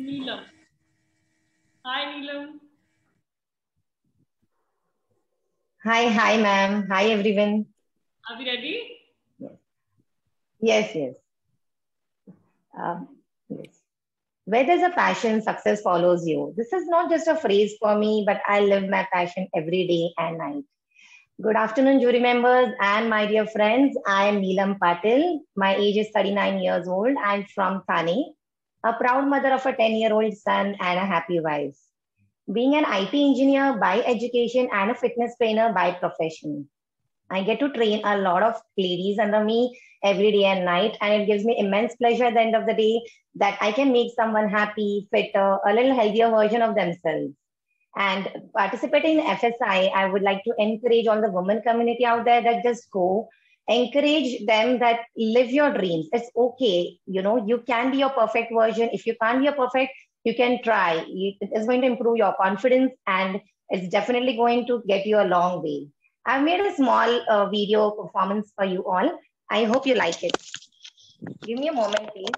Neelam. Hi, Neelam. Hi, ma'am. Hi, everyone. Are we ready? Yes. Yes. Where there's a passion, success follows you. This is not just a phrase for me, but I live my passion every day and night. Good afternoon, jury members and my dear friends. I am Neelam Patil. My age is 39 years old. I'm from Thane, a proud mother of a 10-year-old son and a happy wife. Being an IT engineer by education and a fitness trainer by profession. I get to train a lot of ladies under me every day and night, and it gives me immense pleasure at the end of the day that I can make someone happy, fitter, a little healthier version of themselves. And participating in FSI, I would like to encourage all the women community out there that just go, encourage them that live your dreams. It's okay. You can be your perfect version. If you can't be a perfect, you can try. It is going to improve your confidence and it's definitely going to get you a long way. I've made a small video performance for you all. I hope you like it. Give me a moment, please.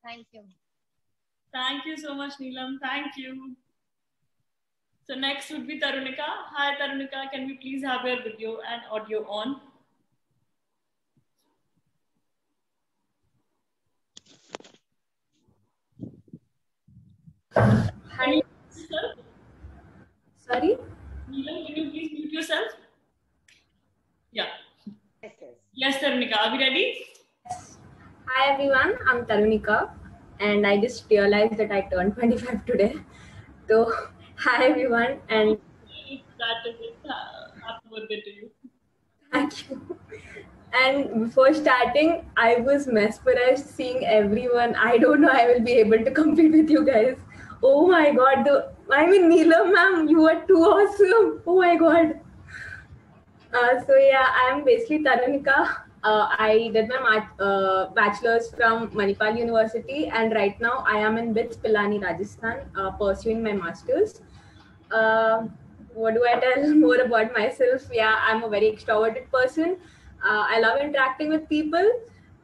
Thank you. Thank you so much, Neelam. Thank you. So next would be Tarunika. Hi, Tarunika. Can we please have your video and audio on? Hi. Sorry? Neelam, can you please mute yourself? Yeah. Yes. Yes, Tarunika. Are we ready? Hi everyone, I'm Tarunika and I just realized that I turned 25 today. So, hi everyone and That is it. Happy birthday to you. thank you. And before starting, I was mesmerized seeing everyone. I don't know I will be able to compete with you guys. Oh my god, Neelam ma'am, you are too awesome. Oh my god. So yeah, I am basically Tarunika. I did my bachelor's from Manipal University, and right now I am in BITS Pilani, Rajasthan, pursuing my master's. What do I tell more about myself? Yeah, I'm a very extroverted person. I love interacting with people,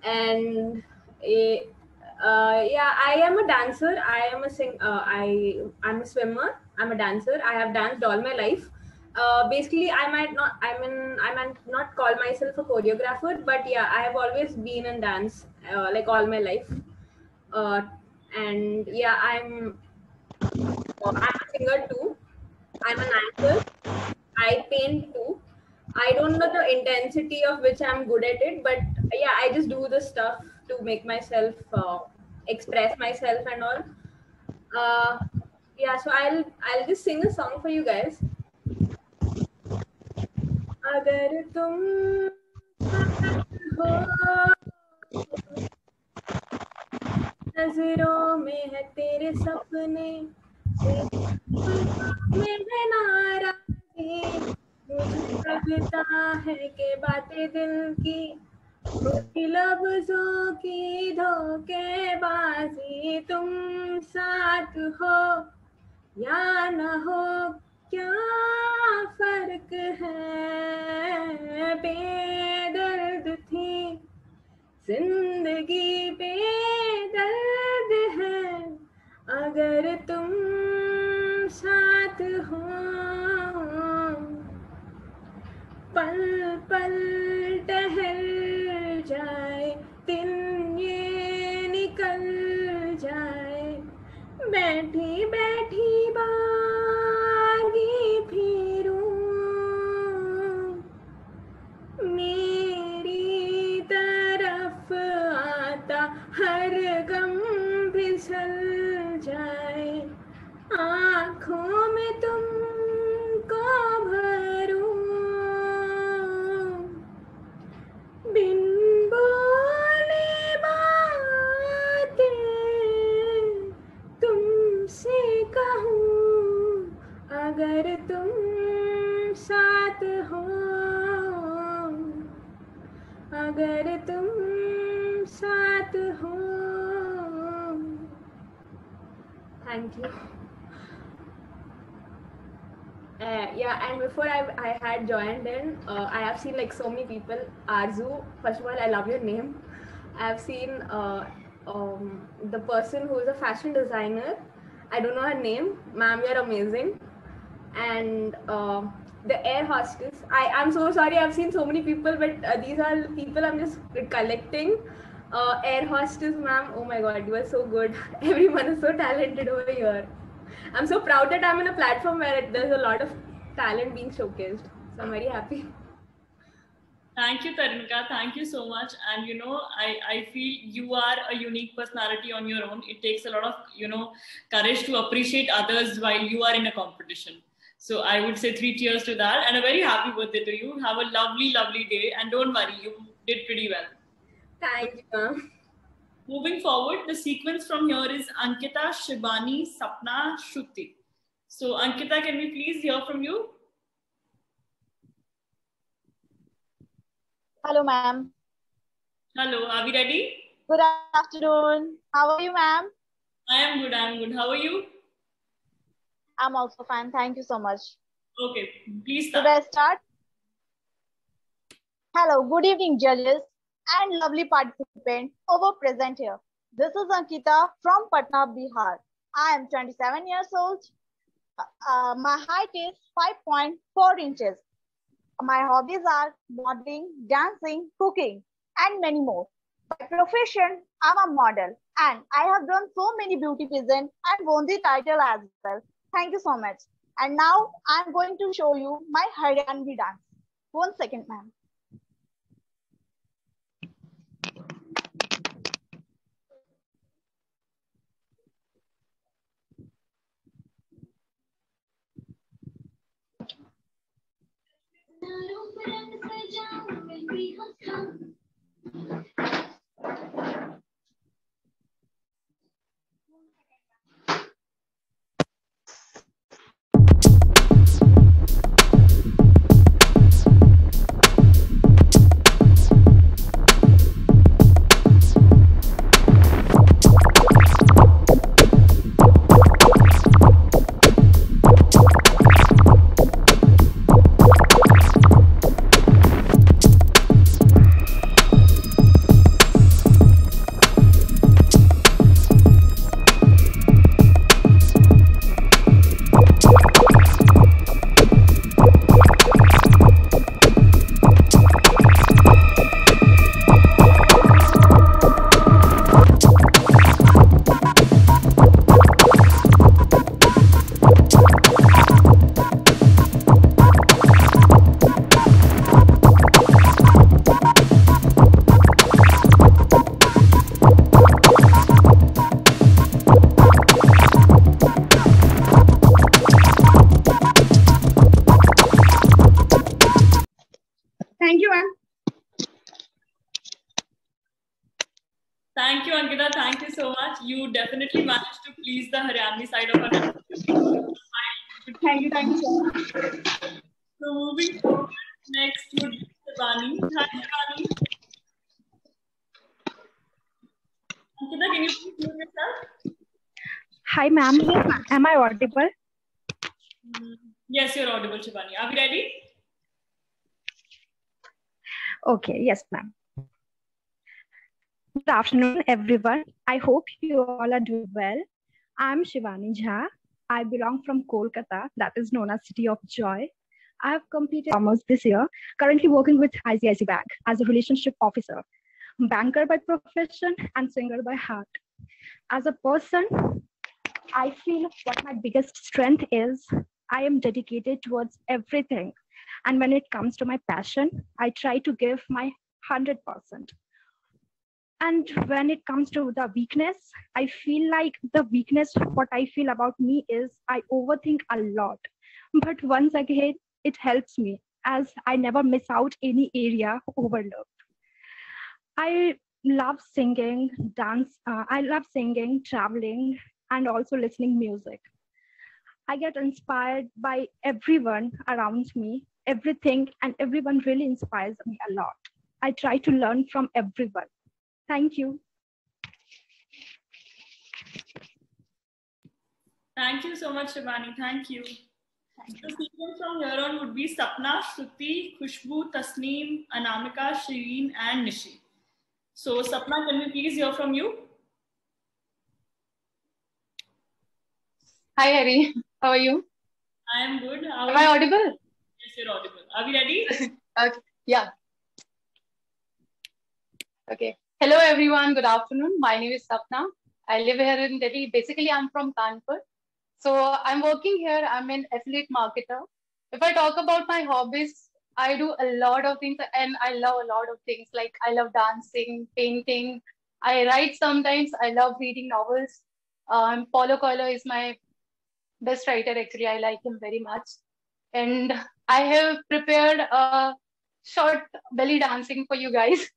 and yeah, I am a dancer. I'm a swimmer. I'm a dancer. I have danced all my life. Basically, I might not call myself a choreographer, but yeah, I have always been in dance like all my life. Uh, and yeah, I'm a singer too. I'm an actor. I paint too. I don't know the intensity of which I'm good at it, but yeah, I just do the stuff to make myself express myself and all. Uh, yeah, so I'll just sing a song for you guys. अगर तुम साथ हो नजरों में है तेरे सपने में है नाराजी मुझे लगता है कि बातें दिल की छोटी लफ्जों की धोखेबाजी तुम साथ हो या न हो क्या फर्क है बेदर्द थी जिंदगी बेदर्द है अगर तुम साथ हो पल पल टहल जाए दिन ये निकल जाए बैठी बैठी बागी फिरूं अगर तुम साथ हो. Thank you. Yeah, and before I had joined in, I have seen like so many people. Arzu, first of all, I love your name. I have seen the person who is a fashion designer. I don't know her name. Ma'am, you're amazing. And the air hostess. I'm so sorry. I've seen so many people, but these are people I'm just collecting. Air hostess, ma'am. Oh my God, you are so good. Everyone is so talented over here. I'm so proud that I'm in a platform where there's a lot of talent being showcased. So I'm very happy. Thank you, Tarunika. Thank you so much. And I feel you are a unique personality on your own. It takes a lot of courage to appreciate others while you are in a competition. So I would say 3 cheers to that, and a very happy birthday to you. Have a lovely, lovely day, and don't worry, you did pretty well. Thank you, ma'am. Moving forward, the sequence from here is Ankita, Shibani, Sapna, Shruti. So Ankita, can we please hear from you? Hello, ma'am. Hello, are we ready? Good afternoon. How are you, ma'am? I am good, How are you? I'm also fine. Thank you so much. Okay, please start. Should I start? Hello, good evening, judges and lovely participants over present here. This is Ankita from Patna, Bihar. I am 27 years old. My height is 5.4 inches. My hobbies are modeling, dancing, cooking, and many more. By profession, I'm a model, and I have done so many beauty pageants and won the title as well. Thank you so much. And now I'm going to show you my Haryanvi dance. 1 second, ma'am. Thank you, ma'am. Thank you, Ankita. Thank you so much. You definitely managed to please the Haryanvi side of our. Thank you so much. So moving forward, next would be Shivani. Hi, Shivani. Ankita, can you please mute yourself? Hi, ma'am. Am I audible? Yes, you're audible, Shivani. Are we ready? Okay, yes, ma'am. Good afternoon, everyone. I hope you all are doing well. I'm Shivani Jha. I belong from Kolkata, that is known as City of Joy. I have completed commerce this year, currently working with ICICI Bank as a relationship officer, banker by profession and singer by heart. As a person, I feel what my biggest strength is, I am dedicated towards everything. And when it comes to my passion, I try to give my 100%. And when it comes to the weakness, I feel like the weakness, what I feel about me is I overthink a lot. But once again, it helps me as I never miss out any area overlooked. I love singing, I love singing, traveling, and also listening music. I get inspired by everyone around me. Everything and everyone really inspires me a lot. I try to learn from everyone. Thank you. Thank you so much, Shivani. Thank you. The sequence from here on would be Sapna, Shruti, Khushbu, Tasneem, Anamika, Shireen, and Nishi. So, Sapna, can we please hear from you? Hi, Harry. How are you? I am good. Am I audible? Yes, you're audible. Are we ready? Okay. Yeah. Okay. Hello, everyone. Good afternoon. My name is Sapna. I live here in Delhi. Basically, I'm from Kanpur. So I'm working here. I'm an affiliate marketer. If I talk about my hobbies, I do a lot of things and I love a lot of things. Like I love dancing, painting. I write sometimes. I love reading novels. Paulo Coelho is my best writer. Actually, I like him very much. And I have prepared a short belly dancing for you guys.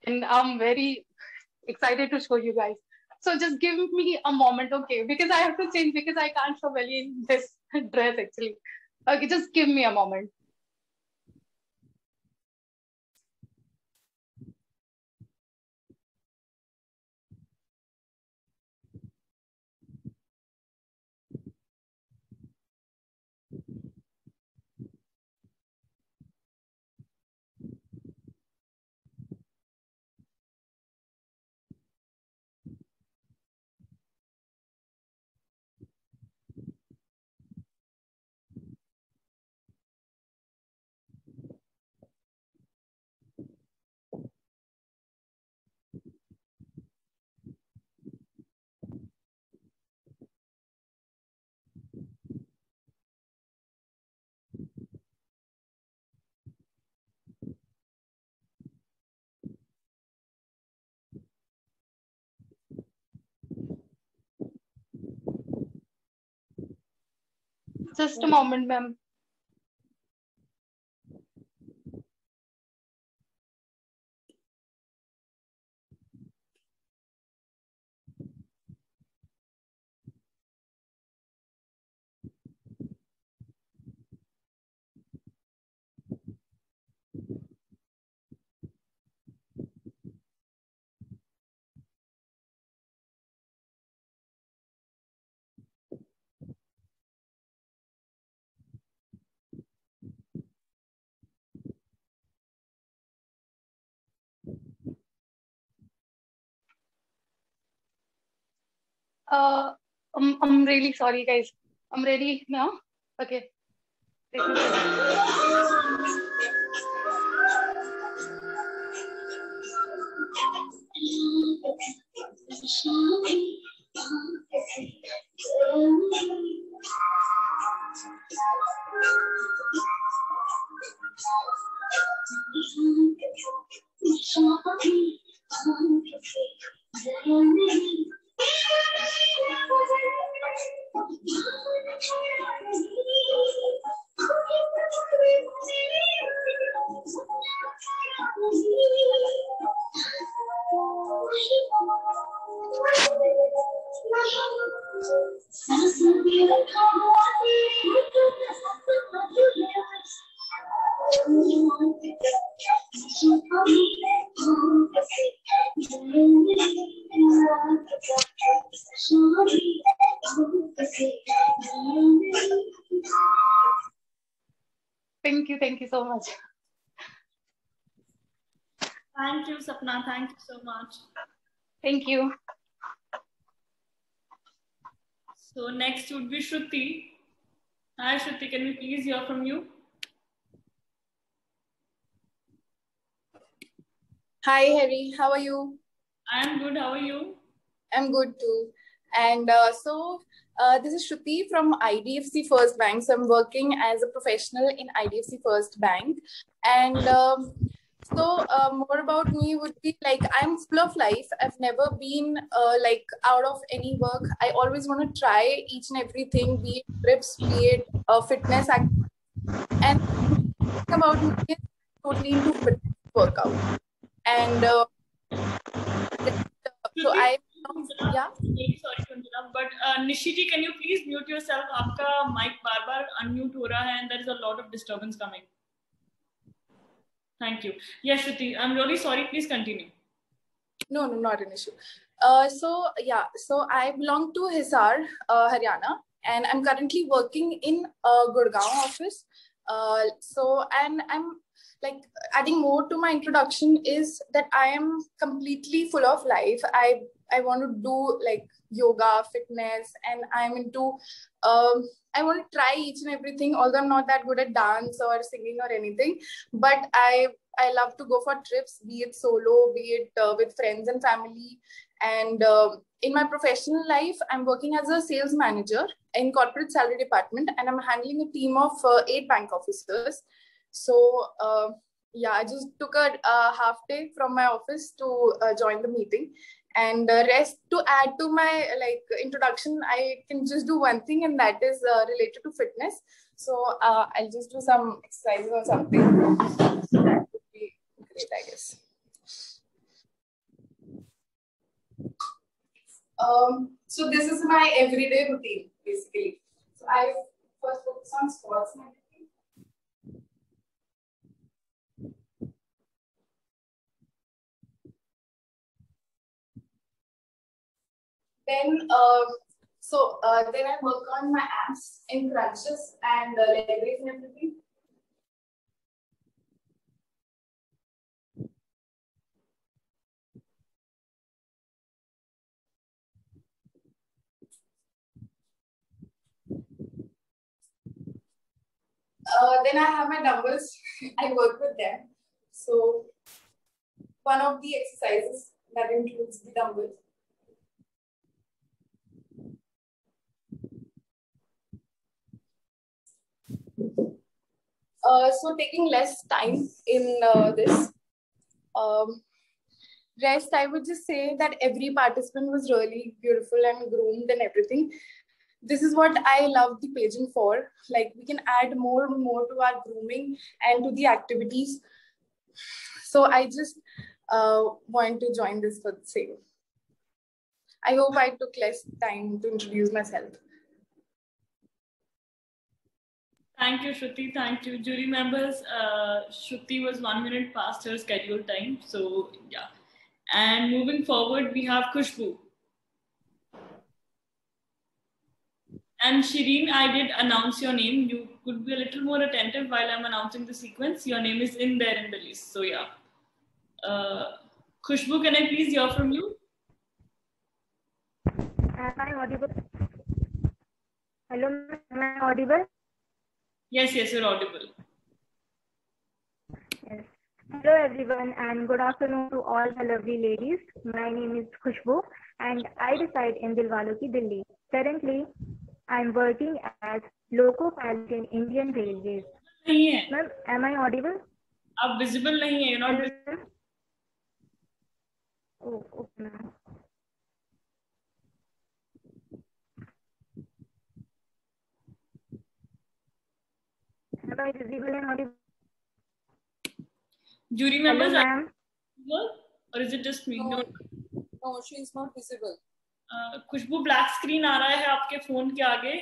And I'm very excited to show you guys. So just give me a moment, okay? Because I have to change because I can't show belly in this dress actually. Okay, just give me a moment. Just a moment, ma'am. I'm really sorry, guys. I'm ready now. Okay. Thank you so much. Thank you, Sapna. Thank you so much. Thank you. So next would be Shruti. Hi, Shruti. Can we please hear from you? Hi, Harry. How are you? I am good. How are you? I'm good too. And this is Shruti from IDFC First Bank. So I'm working as a professional in IDFC First Bank. And more about me would be like, I'm full of life. I've never been like out of any work. I always want to try each and everything, be it trips, be it fitness. And about me is totally into fitness workout. And so I, yeah. Sorry to interrupt, but Nishi ji, can you please mute yourself? आपका mic बार-बार unmute हो रहा है and there is a lot of disturbance coming. Thank you. Yes, Shruti, I'm really sorry. Please continue. No, not an issue. So I belong to Hisar, Haryana, and I'm currently working in Gurgaon office. And I'm like adding more to my introduction is that I am completely full of life. I want to do like yoga, fitness, and I'm into I want to try each and everything, although I'm not that good at dance or singing or anything, but I love to go for trips, be it solo, be it with friends and family. And in my professional life, I'm working as a sales manager in corporate salary department, and I'm handling a team of 8 bank officers. So I just took a half day from my office to join the meeting. And rest, to add to my introduction, I can just do one thing, and that is related to fitness. So I'll just do some exercises or something. That would be great, I guess. So this is my everyday routine, basically. So I first focus on squats and everything. Then then I work on my abs in crunches and leg raise and everything. Then I have my dumbbells. I work with them. So one of the exercises that includes the dumbbells. So taking less time in this. Rest, I would just say that every participant was really beautiful and groomed and everything. This is what I love the pageant for. Like, we can add more and more to our grooming and to the activities. So I just want to join this for the same. I hope I took less time to introduce myself. Thank you, Shruti. Thank you. Jury members, Shruti was 1 minute past her scheduled time. So, yeah. And moving forward, we have Khushbu. And Shireen, I did announce your name. You could be a little more attentive while I'm announcing the sequence. Your name is in there in the list. So, yeah. Khushbu, can I please hear from you? Am I audible? Hello, am I audible? Yes, you're audible. Yes. Hello, everyone, and good afternoon to all the lovely ladies. My name is Khushbu, and I reside in Dilwale Ki, Delhi. Currently, I'm working as loco pilot in Indian Railways. Ma'am, am I audible? You're visible nahi hai. You're not visible. Oh, okay, ma'am. Am I visible and audible? Jury members, hello, ma'am. Or is it just me? No, she is not visible. Khushboo black screen आ रहा है आपके phone के आगे.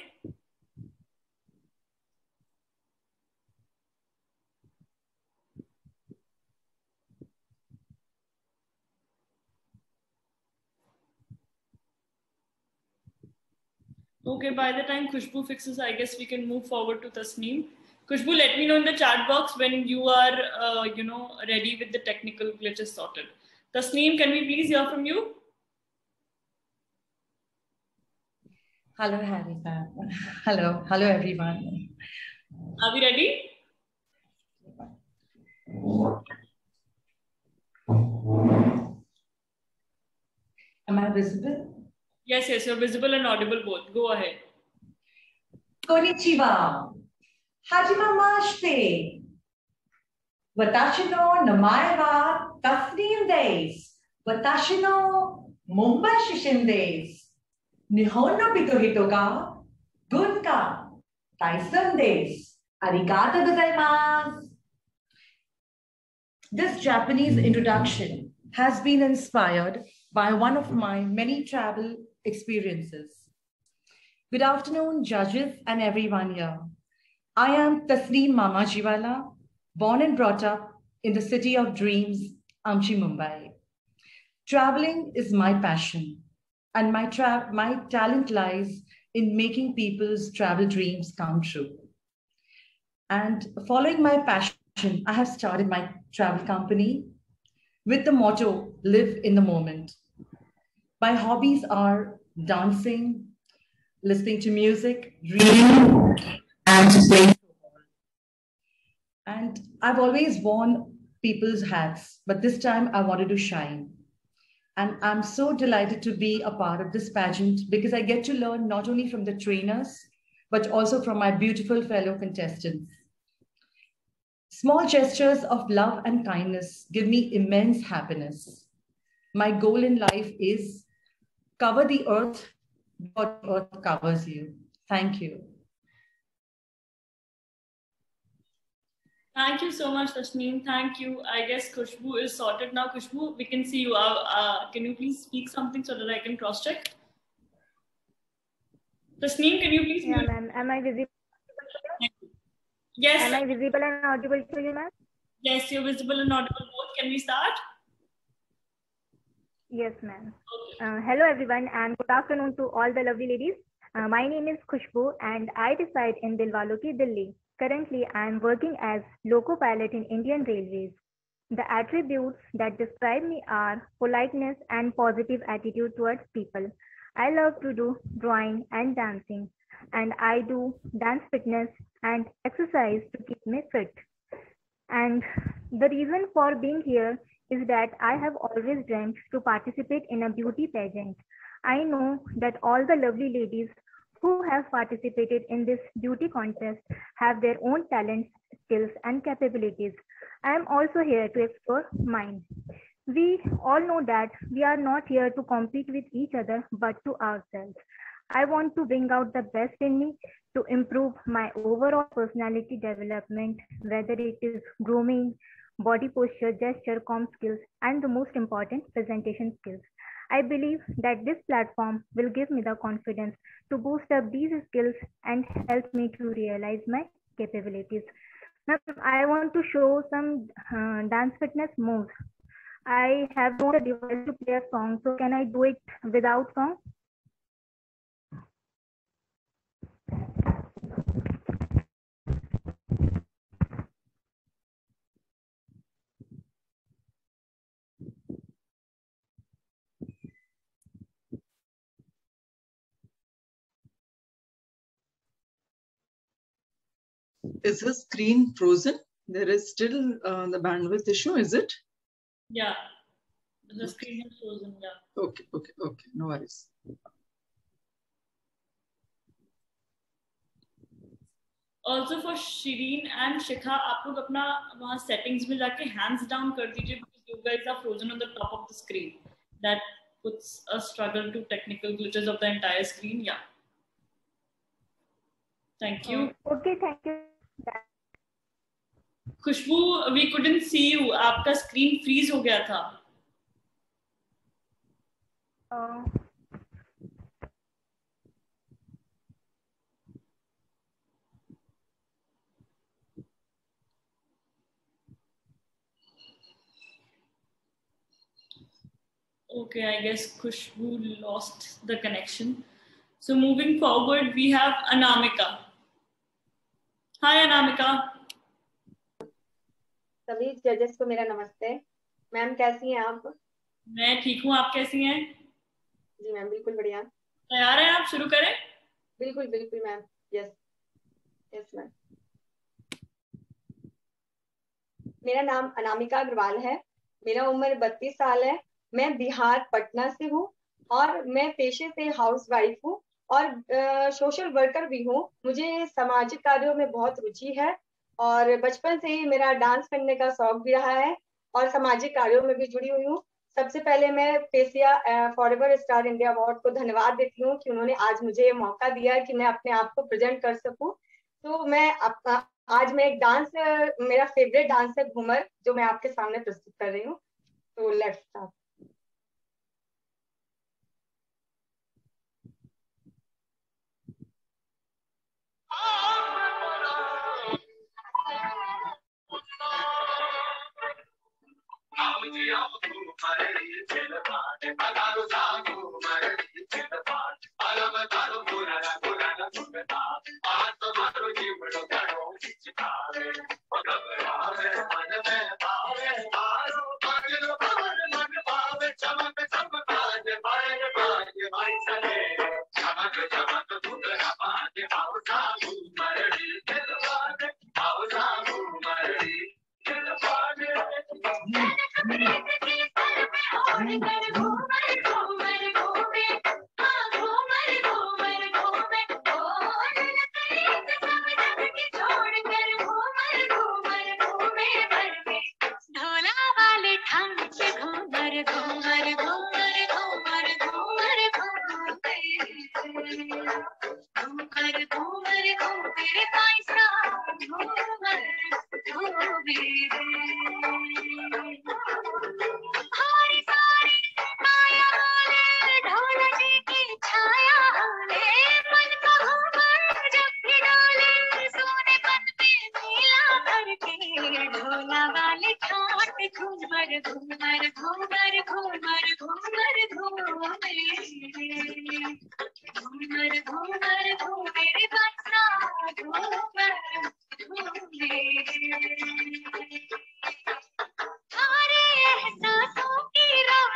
Okay, by the time Khushbu fixes, I guess we can move forward to Tasneem. Khushbu, let me know in the chat box when you are, ready with the technical glitches sorted. Tasneem, can we please hear from you? Hello, Harika. Hello, everyone. Are we ready? Am I visible? Yes, you're visible and audible both. Go ahead. Konnichiwa. Hajima mashite. Watashi no namae wa Tasneem desu. Watashi no Mumbai shishin desu. Nihon no hito ga gun ka Taisen desu. Arigatou gozaimasu. This Japanese introduction has been inspired by one of my many travel experiences. Good afternoon, judges and everyone here. I am Tasneem Mamajiwala, born and brought up in the city of dreams, Amchi, Mumbai. Traveling is my passion, and my talent lies in making people's travel dreams come true. And following my passion, I have started my travel company with the motto, live in the moment. My hobbies are dancing, listening to music, reading, and playing. And I've always worn people's hats, but this time I wanted to shine. And I'm so delighted to be a part of this pageant because I get to learn not only from the trainers, but also from my beautiful fellow contestants. Small gestures of love and kindness give me immense happiness. My goal in life is cover the earth, but earth covers you. Thank you. Thank you so much, Tasneem. Thank you. I guess Khushbu is sorted now. Khushbu, we can see you. Can you please speak something so that I can cross-check? Tasneem, can you please? Yeah, ma'am. Am I visible? Yes. Am I visible and audible to you, ma'am? Yes, you're visible and audible both. Can we start? Yes, ma'am. Okay. Hello, everyone, and good afternoon to all the lovely ladies. My name is Khushbu, and I reside in Dilwalo Ki, Delhi. Currently, I am working as loco pilot in Indian Railways. The attributes that describe me are politeness and positive attitude towards people. I love to do drawing and dancing, and I do dance fitness and exercise to keep me fit. And the reason for being here is that I have always dreamt to participate in a beauty pageant. I know that all the lovely ladies who have participated in this beauty contest have their own talents, skills, and capabilities. I am also here to explore mine. We all know that we are not here to compete with each other, but to ourselves. I want to bring out the best in me to improve my overall personality development, whether it is grooming, body posture, gesture, comm skills, and the most important, presentation skills. I believe that this platform will give me the confidence to boost up these skills and help me to realize my capabilities. Now, I want to show some dance fitness moves. I have no device to play a song, so can I do it without song? Is the screen frozen? There is still the bandwidth issue, is it? Yeah, the screen is frozen, yeah. Okay, no worries. Also for Shireen and Shikha, आप लोग अपना वहाँ settings में जाके hands down कर दीजिए because you guys are frozen on the top of the screen. That puts a struggle to technical glitches of the entire screen. Yeah. Thank you. Okay, thank you. Khushbu, we couldn't see you. आपका screen freeze हो गया था. Okay, I guess Khushbu lost the connection. So moving forward, we have Anamika. Hi, Anamika. सभी जजेस को मेरा नमस्ते। Ma'am कैसी हैं आप? मैं ठीक हूँ, आप कैसी हैं? जी मैम बिल्कुल बढ़िया। तैयार हैं आप? शुरू करें? बिल्कुल बिल्कुल मैम। Yes ma'am. मेरा नाम अनामिका अग्रवाल है। मेरा उम्र 32 साल है। मैं बिहार पटना से हूँ और मैं पेशे से हाउस वाइफ हूँ और सोशल वर्कर भी हूँ। मुझे सामाजिक कार्यों में बहुत रुचि है और बचपन से ही मेरा डांस करने का शौक भी रहा है और सामाजिक कार्यों में भी जुड़ी हुई हूँ। सबसे पहले मैं facie forever star India award को धन्यवाद देती हूँ कि उन्होंने आज मुझे मौका दिया कि मैं अपने आप को प्रेजेंट कर सकूं। तो मैं आज मैं एक डांस, मेरा फेवरेट डांस है घूमर, जो मैं आपके सामने प्रस्तुत कर रही हूँ। तो let's start.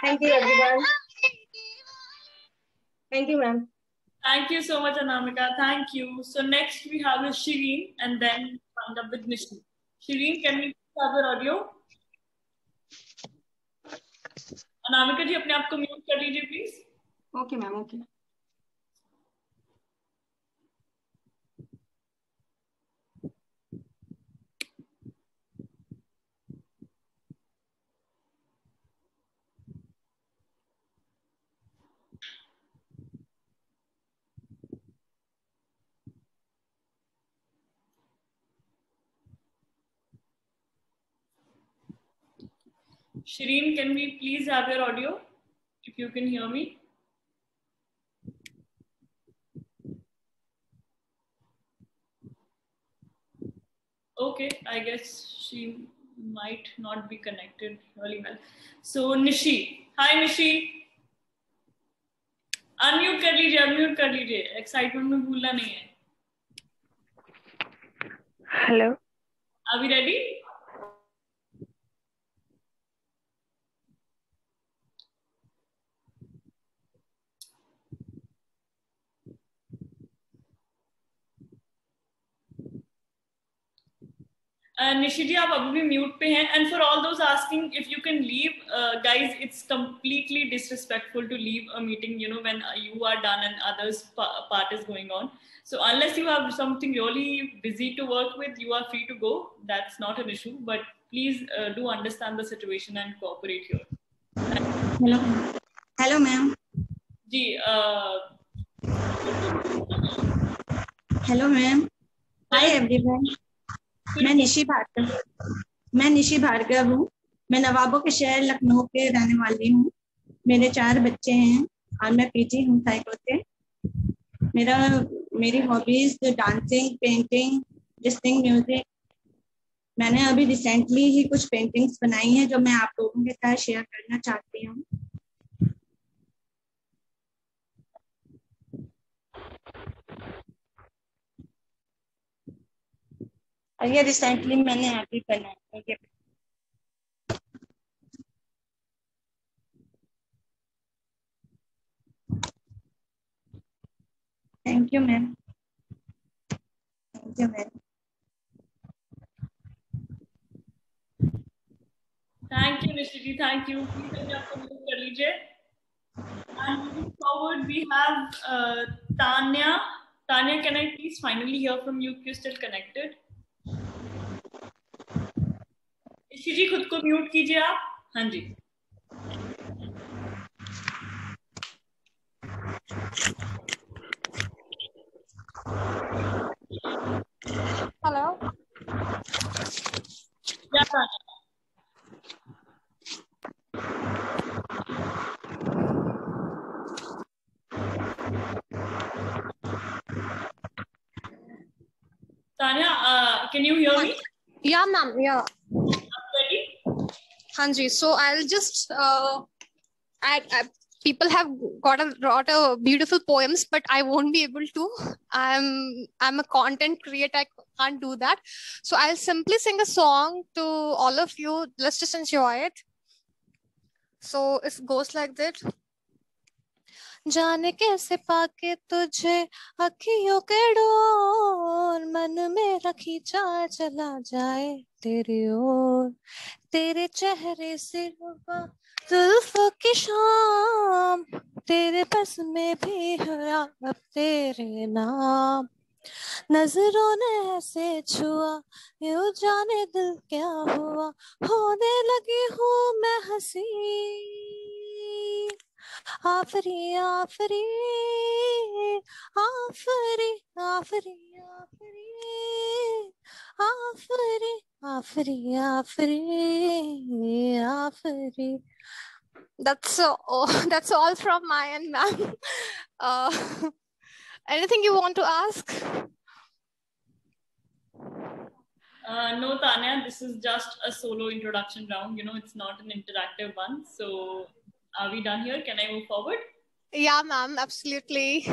Thank you, everyone. Thank you, ma'am. Thank you so much, Anamika. Thank you. So next we have is Shireen, and then round up with Nishi. Shireen, can we have your audio? Anamika ji, अपने आप को mute कर लीजिए, please. Okay, ma'am. Okay. Shireen, can we please have your audio, if you can hear me? Okay, I guess she might not be connected really well. So Nishi, hi Nishi. Unmute कर लीजिए. Excitement में भूलना नहीं है. Hello. Are we ready? Nishi ji, आप अभी भी mute पे हैं. And for all those asking if you can leave, guys, it's completely disrespectful to leave a meeting, you know, when you are done and others part is going on. So unless you have something really busy to work with, you are free to go. That's not an issue. But please do understand the situation and cooperate here. Hello. Hello, ma'am. Ji. Hello, ma'am. Hi, everyone. मैं निशी भार्गव हूँ. मैं नवाबों के शहर लखनऊ के रहने वाली हूँ. मेरे 4 बच्चे हैं और मैं पीजी हूँ साइको से. मेरी hobbies dancing, painting, listening music. मैंने अभी रिसेंटली ही कुछ पेंटिंग्स बनाई हैं जो मैं आप लोगों के साथ शेयर करना चाहती हूँ. और ये रिसेंटली मैंने अभी बनाई है. Thank you ma'am. Thank you ma'am. Thank you, Nishi ji. Thank you. Please अपने आप को म्यूट कर लीजिए. And moving forward, we have Tanya. Tanya, can I please finally hear from you if you're still connected? Nishi जी, खुद को mute कीजिए आप. हाँ जी. Hello. Yeah, Tanya. Tanya, can you hear me? Yeah, ma'am. Yeah. Ready? Hanji. So I'll just people have got a beautiful poems, but I won't be able to. I'm a content creator. I can't do that. So I'll simply sing a song to all of you. Let's just enjoy it. So it goes like that. जाने कैसे पाके तुझे अखियों के door मन में रखी चाह चला जाए तेरी ओर तेरे चेहरे से जुल्फों की शाम तेरे बस में भी हुआ अब तेरे नाम नजरों ने ऐसे छुआ यूं जाने दिल क्या हुआ होने लगी हूँ मैं हंसी आफरी आफरी आफरी आफरी आफरी आफरी आफरी आफरी That's all from my end, ma'am. Anything you want to ask? No, Tanya, this is just a solo introduction round. It's not an interactive one. So are we done here? Can I move forward? Yeah, ma'am, absolutely.